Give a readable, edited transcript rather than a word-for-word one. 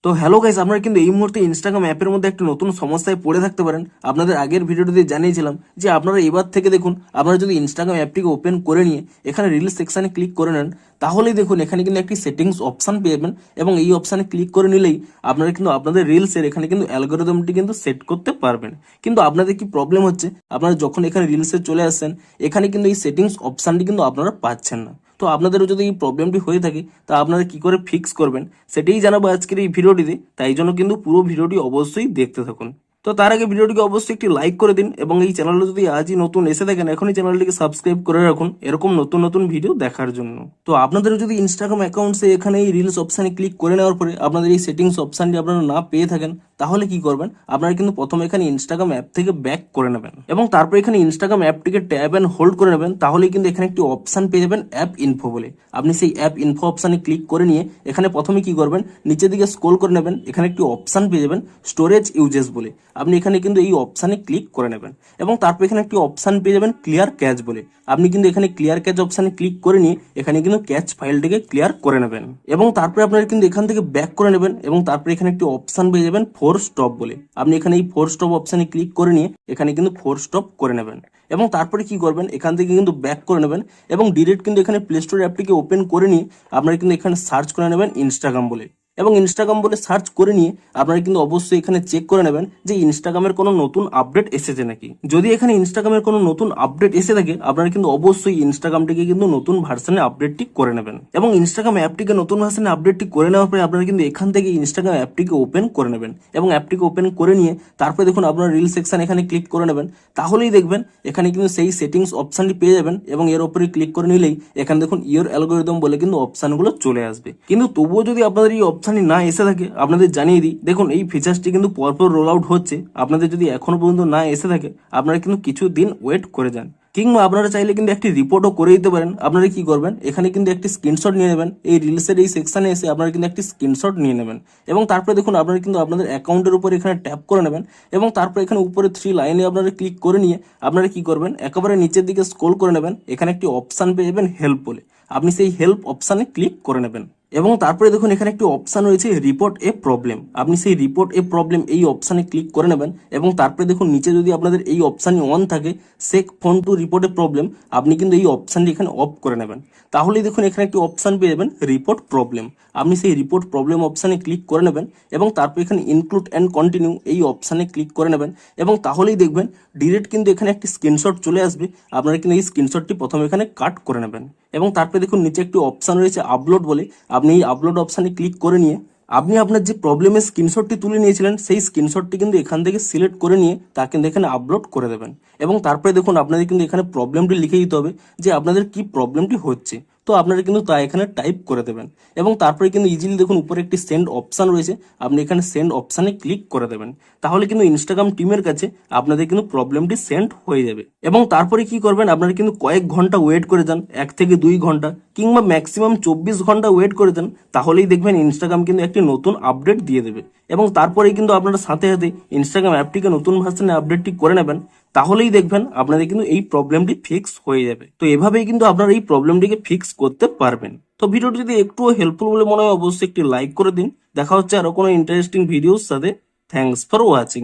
তো hello guys, আপনারা কিন্তু এই মুহূর্তে ইনস্টাগ্রাম অ্যাপের মধ্যে একটা নতুন সমস্যায় পড়ে থাকতে পারেন। আপনাদের আগের ভিডিওটিতে জানিয়েছিলাম যে আপনারা এবার থেকে দেখুন, আপনারা যদি ইনস্টাগ্রাম অ্যাপটিকে ওপেন করে নিয়ে এখানে রিলস সেকশনে ক্লিক করে নেন, তাহলেই দেখুন এখানে কিন্তু একটি সেটিংস অপশন পেয়ে যাবেন এবং এই অপশানে ক্লিক করে নিলেই আপনারা কিন্তু আপনাদের রিলসের এখানে কিন্তু অ্যালগোরিদমটি কিন্তু সেট করতে পারবেন। কিন্তু আপনাদের কি প্রবলেম হচ্ছে, আপনারা যখন এখানে রিলসে চলে আসছেন এখানে কিন্তু এই সেটিংস অপশানটি কিন্তু আপনারা পাচ্ছেন না। তো আপনাদেরও যদি এই প্রবলেমটি হয়ে থাকে তা আপনারা কি করে ফিক্স করবেন সেটাই জানাবো আজকের এই ভিডিওটিতে। তাই জন্য কিন্তু পুরো ভিডিওটি অবশ্যই দেখতে থাকুন। তো তার আগে ভিডিওটিকে অবশ্যই একটি লাইক করে দিন এবং এই চ্যানেলটা যদি আজই নতুন এসে থাকেন এখনই চ্যানেলটিকে সাবস্ক্রাইব করে রাখুন এরকম নতুন নতুন ভিডিও দেখার জন্য। তো আপনাদেরও যদি ইনস্টাগ্রাম অ্যাকাউন্টসে এখানে এই রিলস অপশানে ক্লিক করে নেওয়ার পরে আপনাদের এই সেটিংস অপশানটি আপনারা না পেয়ে থাকেন, তাহলে কি করবেন, আপনারা কিন্তু প্রথমে এখানে ইনস্টাগ্রাম অ্যাপ থেকে ব্যাক করে নেবেন এবং তারপর এখানে ইনস্টাগ্রাম অ্যাপটিকে ট্যাব অ্যান্ড হোল্ড করে নেবেন। তাহলেই কিন্তু এখানে একটি অপশান পেয়ে যাবেন অ্যাপ ইনফো বলে। আপনি সেই অ্যাপ ইনফো অপশানে ক্লিক করে নিয়ে এখানে প্রথমে কি করবেন, নিচের দিকে স্ক্রল করে নেবেন, এখানে একটি অপশান পেয়ে যাবেন স্টোরেজ ইউজেস বলে। আপনি এখানে কিন্তু এই অপশানে ক্লিক করে নেবেন এবং তারপর এখানে একটি অপশান পেয়ে যাবেন ক্লিয়ার ক্যাচ বলে। আপনি কিন্তু এখানে ক্লিয়ার ক্যাচ অপশানে ক্লিক করে নিয়ে এখানে কিন্তু ক্যাচ ফাইলটিকে ক্লিয়ার করে নেবেন এবং তারপরে আপনারা কিন্তু এখান থেকে ব্যাক করে নেবেন এবং তারপরে এখানে একটি অপশান পেয়ে যাবেন ফোর স্টপ বলে। আপনি এখানে এই ফোর স্টপ অপশানে ক্লিক করে নিয়ে এখানে কিন্তু ফোর স্টপ করে নেবেন এবং তারপরে কি করবেন, এখান থেকে কিন্তু ব্যাক করে নেবেন এবং ডিরেক্ট কিন্তু এখানে প্লে স্টোর অ্যাপটিকে ওপেন করে নিয়ে আপনারা কিন্তু এখানে সার্চ করে নেবেন ইনস্টাগ্রাম বলে এবং ইনস্টাগ্রাম বলে সার্চ করে নিয়ে আপনারা কিন্তু অবশ্যই এখানে চেক করে নেবেন যে ইনস্টাগ্রামের কোনো নতুন আপডেট এসেছে নাকি। যদি এখানে ইনস্টাগ্রামের কোনো নতুন আপডেট এসে থাকে আপনারা কিন্তু অবশ্যই ইনস্টাগ্রামটিকে কিন্তু নতুন ভার্সনে আপডেটটি করে নেবেন এবং ইনস্টাগ্রাম অ্যাপটিকে নতুন ভার্সনে আপডেটটি করে নেওয়ার পরে আপনারা কিন্তু এখান থেকে ইনস্টাগ্রাম অ্যাপটিকে ওপেন করে নেবেন এবং অ্যাপটিকে ওপেন করে নিয়ে তারপরে দেখুন আপনার রিল সেকশন এখানে ক্লিক করে নেবেন। তাহলেই দেখবেন এখানে কিন্তু সেই সেটিংস অপশনটি পেয়ে যাবেন এবং এর উপরে ক্লিক করে নিলেই এখানে দেখুন ইওর অ্যালগোরিদম বলে কিন্তু অপশনগুলো চলে আসবে। কিন্তু তবুও যদি আপনাদের এই অপশনটি না এসে থাকে আপনাদের জানিয়ে দিই, দেখুন এই ফিচার্সটি কিন্তু পরপর রোল আউট হচ্ছে। আপনাদের যদি এখনো পর্যন্ত না এসে থাকে আপনারা কিন্তু কিছু দিন ওয়েট করে যান, কিংবা আপনারা চাইলে কিন্তু একটি রিপোর্টও করে দিতে পারেন। আপনারা কি করবেন, এখানে কিন্তু একটি স্ক্রিনশট নিয়ে নেবেন, এই রিলসের এই সেকশনে এসে আপনারা কিন্তু একটি স্ক্রিনশট নিয়ে নেবেন এবং তারপরে দেখুন আপনারা কিন্তু আপনাদের অ্যাকাউন্টের উপর এখানে ট্যাপ করে নেবেন এবং তারপরে এখানে উপরে 3 লাইনে আপনারা ক্লিক করে নিয়ে আপনারা কি করবেন, একেবারে নিচের দিকে স্ক্রল করে নেবেন, এখানে একটি অপশান পেয়ে যাবেন হেল্প বলে। আপনি সেই হেল্প অপশানে ক্লিক করে নেবেন এবং তারপরে দেখুন এখানে একটি অপশান রয়েছে রিপোর্ট এ প্রবলেম। আপনি সেই রিপোর্ট এ প্রবলেম এই অপশানে ক্লিক করে নেবেন এবং তারপরে দেখুন নিচে যদি আপনাদের এই অপশানটি অন থাকে shake phone to report a problem, আপনি কিন্তু এই অপশানটি এখানে অফ করে নেবেন। তাহলেই দেখুন এখানে একটি অপশান পেয়ে যাবেন রিপোর্ট প্রবলেম। আপনি সেই রিপোর্ট প্রবলেম অপশানে ক্লিক করে নেবেন এবং তারপর এখানে ইনক্লুড অ্যান্ড কন্টিনিউ এই অপশানে ক্লিক করে নেবেন এবং তাহলেই দেখবেন ডিরেক্ট কিন্তু এখানে একটি স্ক্রিনশট চলে আসবে। আপনারা কিন্তু এই স্ক্রিনশটটি প্রথমে এখানে কাট করে নেবেন এবং তারপরে দেখুন নিচে একটি অপশান রয়েছে আপলোড বলে। আপনি এই আপলোড অপশানে ক্লিক করে নিয়ে আপনি আপনার যে প্রবলেমের স্ক্রিনশটটি তুলে নিয়েছিলেন সেই স্ক্রিনশটটি কিন্তু এখান থেকে সিলেক্ট করে নিয়ে তা কিন্তু এখানে আপলোড করে দেবেন এবং তারপরে দেখুন আপনাদের কিন্তু এখানে প্রবলেমটি লিখে দিতে হবে যে আপনাদের কি প্রবলেমটি হচ্ছে। তো আপনারা কিন্তু তা এখানে টাইপ করে দেবেন এবং তারপরে কিন্তু ইজিলি দেখুন উপরে একটি সেন্ড অপশান রয়েছে, আপনি এখানে সেন্ড অপশানে ক্লিক করে দেবেন। তাহলে কিন্তু ইনস্টাগ্রাম টিমের কাছে আপনাদের কিন্তু প্রবলেমটি সেন্ড হয়ে যাবে এবং তারপরে কি করবেন, আপনারা কিন্তু কয়েক ঘন্টা ওয়েট করে যান, 1 থেকে 2 ঘন্টা কিংবা ম্যাক্সিমাম 24 ঘন্টা ওয়েট করে যান। তাহলেই দেখবেন ইনস্টাগ্রাম কিন্তু একটি নতুন আপডেট দিয়ে দেবে এবং তারপরেই কিন্তু আপনারা সাথে সাথে ইনস্টাগ্রাম অ্যাপটিকে নতুন ভার্সনে আপডেটটি করে নেবেন। তাহলেই দেখবেন আপনাদের কিন্তু এই প্রবলেমটি ফিক্স হয়ে যাবে। তো এভাবেই কিন্তু আপনারা এই প্রবলেমটিকে ফিক্স করতে পারবেন। তো ভিডিওটি যদি একটুও হেল্পফুল বলে মনে হয় অবশ্যই একটি লাইক করে দিন। দেখা হচ্ছে আরো কোনো ইন্টারেস্টিং ভিডিওর সাথে। Thanks for watching.